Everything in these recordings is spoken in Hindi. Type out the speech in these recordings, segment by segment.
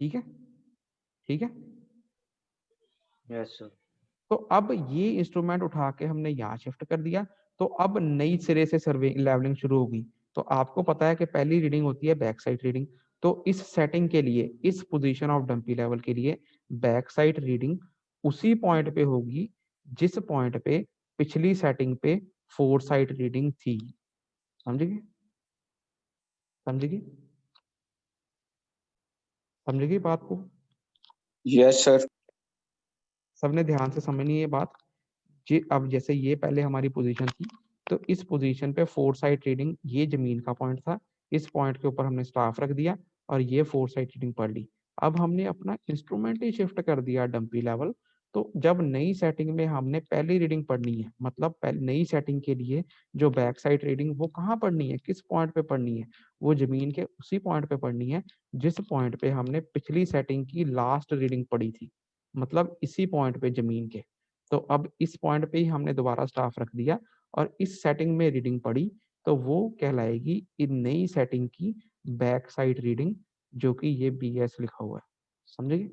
ठीक है, ठीक है। Yes sir. तो अब ये इंस्ट्रूमेंट उठा के हमने यहाँ शिफ्ट कर दिया, तो अब नई सिरे से सर्वे लेवलिंग शुरू होगी। तो आपको पता है कि पहली रीडिंग होती है बैक साइड रीडिंग। तो इस सेटिंग के लिए, इस पोजीशन ऑफ डंपी लेवल के लिए बैक साइड रीडिंग उसी पॉइंट पे होगी जिस पॉइंट पे पिछली सेटिंग पे फोर साइड रीडिंग थी। समझेगी, समझेगी, समझेगी बात को? Yes sir. सबने ध्यान से समझनी है ये बात। जी, अब जैसे ये पहले हमारी पोजीशन थी, तो इस पोजीशन पे फोर साइड रीडिंग ये जमीन का पॉइंट था, इस पॉइंट के ऊपर हमने स्टाफ रख दिया और ये फोर साइड रीडिंग पढ़ ली। अब हमने अपना इंस्ट्रूमेंट ही शिफ्ट कर दिया डंपी लेवल। तो जब नई सेटिंग में हमने पहली रीडिंग पढ़नी है, मतलब नई सेटिंग के लिए जो बैक साइड रीडिंग वो कहाँ पढ़नी है, किस पॉइंट पे पढ़नी है? वो जमीन के उसी पॉइंट पे पढ़नी है जिस पॉइंट पे हमने पिछली सेटिंग की लास्ट रीडिंग पढ़ी थी, मतलब इसी पॉइंट पे जमीन के। तो अब इस पॉइंट पे ही हमने दोबारा स्टाफ रख दिया और इस सेटिंग में रीडिंग पढ़ी, तो वो कहलाएगी इन नई सेटिंग की बैक साइड रीडिंग, जो कि ये BS लिखा हुआ है। समझेगी?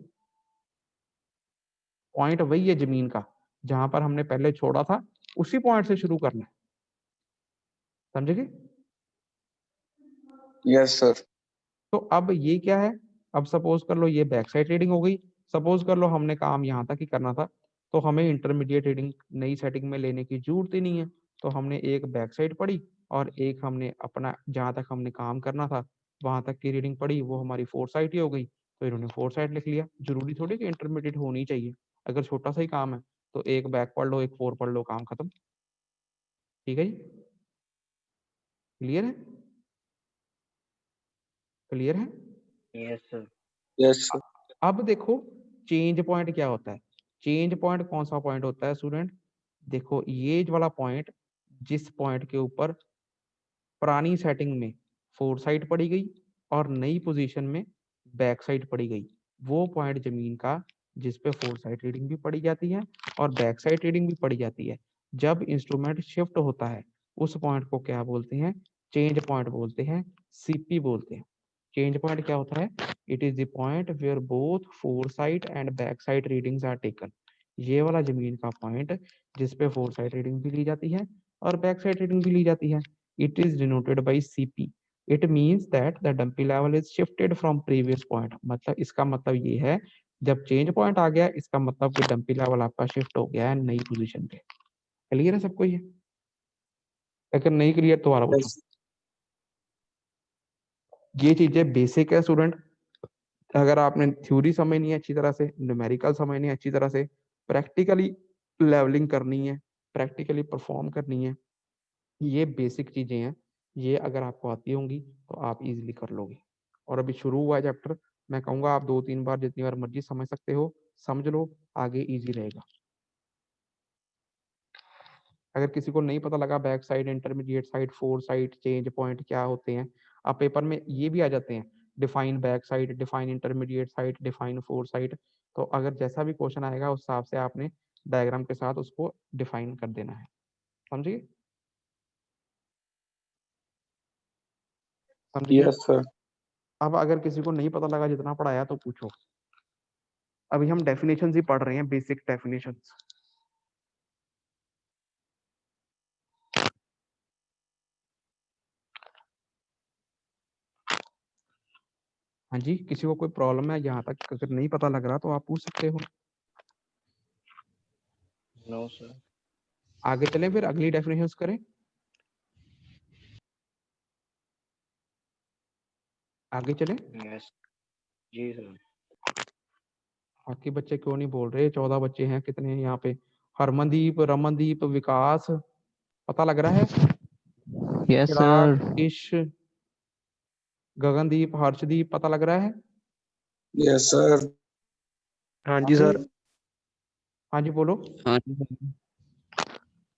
पॉइंट वही है जमीन का, जहां पर हमने पहले छोड़ा था उसी पॉइंट से शुरू करना है। समझेगी? Yes sir. तो अब ये क्या है? अब सपोज कर लो ये बैक साइड रीडिंग हो गई। सपोज कर लो हमने काम यहाँ तक ही करना था, तो हमें इंटरमीडिएट रीडिंग नई सेटिंग में लेने की जरूरत ही नहीं है। तो हमने एक बैक साइड पढ़ी और एक हमने अपना जहाँ तक हमने काम करना था वहां तक की रीडिंग पढ़ी, वो हमारी फोर साइड ही हो गई। तो इन्होंने फोर साइड लिख लिया। जरूरी थोड़ी कि इंटरमीडिएट होनी चाहिए। अगर छोटा सा ही काम है तो एक बैक पढ़ लो, एक फोर पढ़ लो, काम खत्म। ठीक है जी, क्लियर है? क्लियर है? Yes sir. Yes sir. अब देखो चेंज पॉइंट क्या होता है। चेंज पॉइंट कौन सा पॉइंट होता है स्टूडेंट? देखो ये वाला पॉइंट, जिस पॉइंट के ऊपर पुरानी सेटिंग में फोर साइड पड़ी गई और नई पोजीशन में बैक साइड पड़ी गई, वो पॉइंट जमीन का जिस पे फोर साइड रीडिंग भी पड़ी जाती है और बैक साइड रीडिंग भी पड़ी जाती है। जब इंस्ट्रूमेंट शिफ्ट होता है उस पॉइंट को क्या बोलते हैं? चेंज पॉइंट बोलते हैं, CP बोलते हैं। चेंज पॉइंट क्या होता है? It is the point where both fore side and back side readings are taken. ये वाला जमीन का पॉइंट जिस पे फोर साइड रीडिंग भी ली जाती है और बैक साइड रीडिंग भी ली जाती है, it is denoted by CP. It means that the dumpy level is shifted from previous point। मतलब इसका मतलब ये है, जब चेंज पॉइंट आ गया इसका मतलब कि डंपी लेवल आपका शिफ्ट हो गया है नई पोजीशन पे। क्लियर है सबको ये? अगर नहीं क्लियर दोबारा पूछो। यस। ये चीजें बेसिक है स्टूडेंट। अगर आपने थ्योरी समझनी है अच्छी तरह से, न्यूमेरिकल समझनी है अच्छी तरह से, प्रैक्टिकली लेवलिंग करनी है, प्रैक्टिकली परफॉर्म करनी है, ये बेसिक चीजें हैं। ये अगर आपको आती होंगी तो आप इजीली कर लोगे। और अभी शुरू हुआ है चैप्टर, मैं कहूंगा आप 2-3 बार जितनी बार मर्जी समझ सकते हो, समझ लो, आगे इजी रहेगा। अगर किसी को नहीं पता लगा back side, intermediate side, four side, change point क्या होते हैं, अब पेपर में ये भी आ जाते हैं, define back side, define intermediate side, define four side. तो अगर जैसा भी क्वेश्चन आएगा उस हिसाब से आपने डायग्राम के साथ उसको डिफाइन कर देना है। समझिए, समझिए। Yes sir. अब अगर किसी को नहीं पता लगा जितना पढ़ाया तो पूछो। अभी हम डेफिनेशन ही पढ़ रहे हैं, बेसिक डेफिनेशन। हाँ जी, किसी को कोई प्रॉब्लम है यहाँ तक अगर नहीं पता लग रहा तो आप पूछ सकते हो। No sir. आगे चलें फिर अगली डेफिनेशंस करें। आगे चलें। Yes ji sir. बाकी बच्चे क्यों नहीं बोल रहे? 14 बच्चे हैं, कितने हैं यहाँ पे? हरमनदीप, रमनदीप, विकास, पता लग रहा है? यस चिराग, सर। इश, गगनदीप, हर्षदीप, पता लग रहा है? Yes sir. हाँ जी सर। हाँ जी बोलो। हाँ जी सर।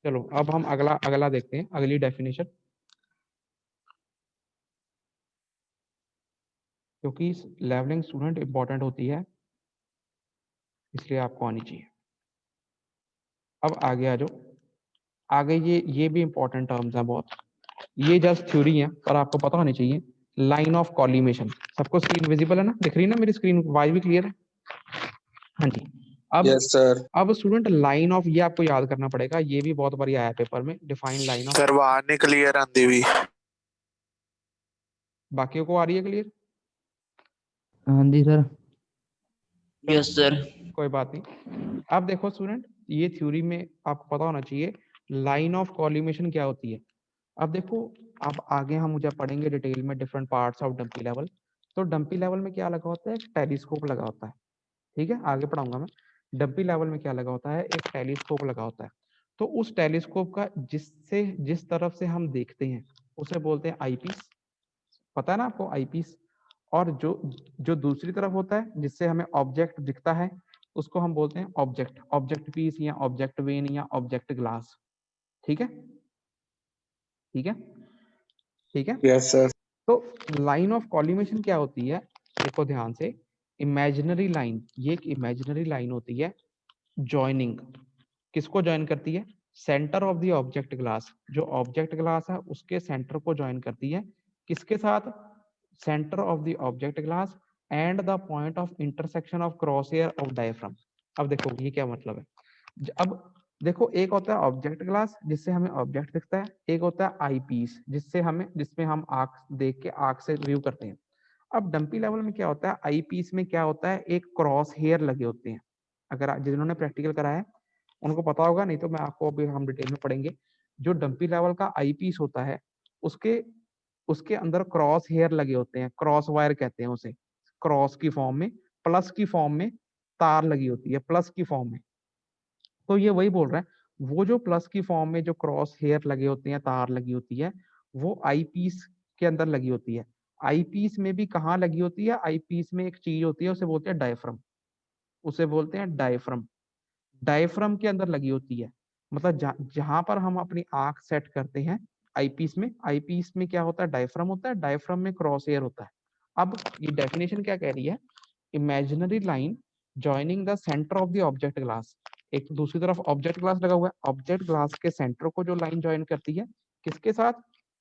चलो अब हम अगला अगला देखते हैं, अगली डेफिनेशन, क्योंकि लेवलिंग स्टूडेंट इंपॉर्टेंट होती है इसलिए आपको आनी चाहिए। अब आगे आ जाओ। आगे ये भी इंपॉर्टेंट टर्म्स हैं बहुत। ये जस्ट थ्योरी है पर आपको पता होनी चाहिए लाइन ऑफ कॉलिमेशन। सबको स्क्रीन विजिबल है ना, दिख रही है ना मेरी स्क्रीन, वाई भी क्लियर है? हाँ जी। अब Yes, sir. अब स्टूडेंट लाइन ऑफ, ये आपको याद करना पड़ेगा, ये भी बहुत बारी आया पेपर में, डिफाइन लाइन ऑफ। सर बाहर नहीं क्लियर आंदी भी। बाकियों को आ रही है क्लियर? हाँ जी सर। Yes sir. कोई बात नहीं। अब देखो स्टूडेंट, ये थ्योरी में आपको पता होना चाहिए लाइन ऑफ कॉलिमेशन क्या होती है। अब देखो, अब आगे हम मुझे पढ़ेंगे डिटेल में different parts of dumpy level. तो डंपी लेवल में क्या लगा होता है? एक टेलीस्कोप लगा होता है, ठीक है, आगे पढ़ाऊंगा मैं। डंपी लेवल में क्या लगा होता है? एक टेलीस्कोप लगा होता है। तो उस टेलीस्कोप का जिस तरफ से हम देखते हैं उसे बोलते हैं आईपीस, पता है ना आपको आईपीस। और जो जो दूसरी तरफ होता है जिससे हमें ऑब्जेक्ट दिखता है उसको हम बोलते हैं ऑब्जेक्ट, ऑब्जेक्ट पीस या ऑब्जेक्ट वेन या ऑब्जेक्ट ग्लास। ठीक है, ठीक है, ठीक है। Yes, sir. तो लाइन ऑफ कॉलिमेशन क्या होती है? देखो ध्यान से, इमेजिनरी लाइन, ये एक इमेजिनरी लाइन होती है जॉइनिंग, किसको ज्वाइन करती है? Centre of the object glass, जो ऑब्जेक्ट ग्लास है उसके सेंटर को ज्वाइन करती है, किसके साथ? Centre of the object glass and the point of intersection of cross hair of diaphragm. अब देखो ये क्या मतलब है। अब देखो, एक होता है ऑब्जेक्ट ग्लास जिससे हमें ऑब्जेक्ट दिखता है, एक होता है आई पीस जिसमें हम आंख देख के आंख से व्यू करते हैं। अब डंपी लेवल में क्या होता है? आई पीस में क्या होता है? एक क्रॉस हेयर लगे होते हैं। अगर जिन्होंने प्रैक्टिकल करा है उनको पता होगा, नहीं तो मैं आपको अभी हम डिटेल में पढ़ेंगे। जो डंपी लेवल का आई पीस होता है उसके उसके अंदर क्रॉस हेयर लगे होते हैं, क्रॉस वायर कहते हैं उसे, क्रॉस की फॉर्म में, प्लस की फॉर्म में तार लगी होती है, प्लस की फॉर्म में। तो ये वही बोल रहा है, वो जो प्लस की फॉर्म में जो क्रॉस हेयर लगे होते हैं, तार लगी होती है, वो आई पीस के अंदर लगी होती है। आई पीस में भी कहाँ लगी होती है? आई पीस में एक चीज होती है, उसे बोलते हैं डायफ्राम, उसे बोलते हैं डायफ्राम। डायफ्राम के अंदर लगी होती है, मतलब जहां पर हम अपनी आंख सेट करते हैं आईपीस में, आईपीस में क्या होता है? डायफ्राम होता है, डायफ्राम में क्रॉस एयर होता है। अब ये डेफिनेशन क्या कह रही है? Imaginary line joining the centre of the object glass, एक दूसरी तरफ ऑब्जेक्ट ग्लास लगा हुआ है, ऑब्जेक्ट ग्लास के सेंटर को जो लाइन ज्वाइन करती है, किसके साथ?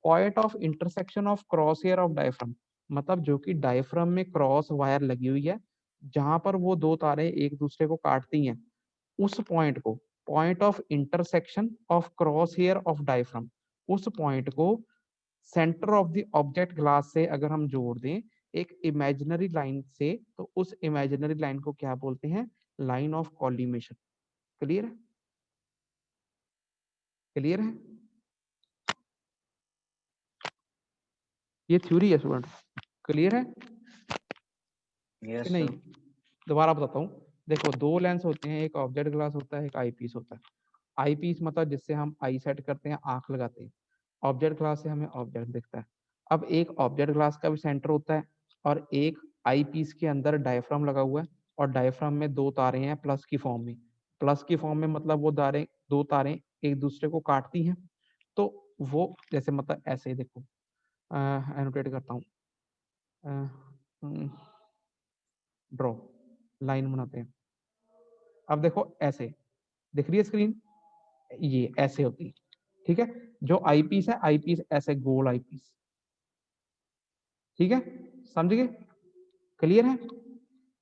Point of intersection of cross air of diaphragm, मतलब जो कि डायफ्राम में क्रॉस वायर लगी हुई है, जहां पर वो दो तारें एक दूसरे को काटती हैं, उस पॉइंट को, point of intersection of cross hair of diaphragm, उस पॉइंट को centre of the object glass से अगर हम जोड़ दें एक इमेजिनरी लाइन से, तो उस इमेजिनरी लाइन को क्या बोलते हैं? Line of collimation. क्लियर है? क्लियर है? ये थ्योरी है स्टूडेंट, क्लियर है यस कि नहीं? सर। दोबारा बताता हूँ, देखो दो लेंस होते हैं, एक ऑब्जेक्ट ग्लास होता है, एक आई पीस होता है। आई पीस मतलब जिससे हम आई सेट करते हैं, आंख लगाते हैं। ऑब्जेक्ट ग्लास से हमें ऑब्जेक्ट दिखता है। अब एक ऑब्जेक्ट ग्लास का भी सेंटर होता है और एक आई पीस के अंदर डायफ्राम लगा हुआ है, और डायफ्राम में दो तारे हैं प्लस की फॉर्म में, प्लस की फॉर्म में मतलब वो दो तारें एक दूसरे को काटती हैं। तो वो जैसे मतलब ऐसे देखो, एनोटेट करता हूँ, ड्रॉ, लाइन बनाते हैं। अब देखो ऐसे दिख रही है स्क्रीन, ये ऐसे होती है, ठीक है। जो आई पीस है, आई पीस ऐसे गोल आई पीस, ठीक है, समझ गए? क्लियर है?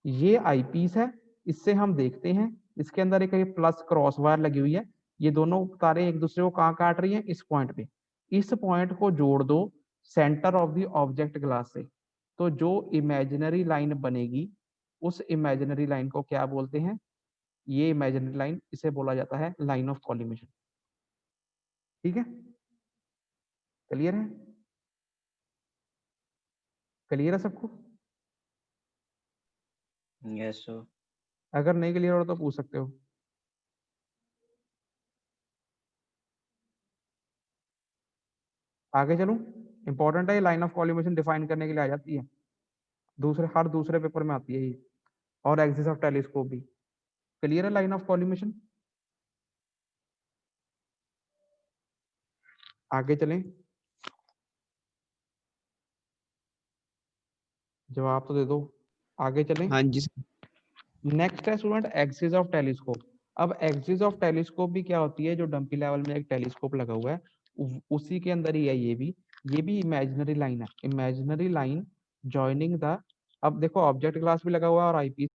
ये आई पीस है, इससे हम देखते हैं, इसके अंदर एक प्लस क्रॉस वायर लगी हुई है, ये दोनों तारें एक दूसरे को कहाँ काट रही हैं? इस पॉइंट पे। इस पॉइंट को जोड़ दो centre of the object glass से, तो जो इमेजिनरी लाइन बनेगी उस इमेजिनरी लाइन को क्या बोलते हैं? ये इमेजिनरी लाइन, इसे बोला जाता है लाइन ऑफ कॉलिमेशन। ठीक है, क्लियर है? क्लियर है सबको? Yes sir. अगर नहीं क्लियर हो तो पूछ सकते हो। आगे चलूं? इंपॉर्टेंट है, लाइन ऑफ कॉलिमेशन डिफाइन करने के लिए आ जाती है, हर दूसरे पेपर में आती है ये, और एक्सिस ऑफ टेलीस्कोप भी। क्लियर है लाइन ऑफ कॉलिमेशन? आगे चलें, जवाब तो दे दो, आगे चलें। हाँ जी सर। नेक्स्ट है स्टूडेंट एक्सिस ऑफ टेलीस्कोप। अब एक्सिस ऑफ टेलीस्कोप भी क्या होती है? जो डंपी लेवल में एक टेलीस्कोप लगा हुआ है उसी के अंदर ही है ये भी, ये भी इमेजिनरी लाइन है, इमेजिनरी लाइन जॉइनिंग द, अब देखो ऑब्जेक्ट क्लास भी लगा हुआ है और आईपीसी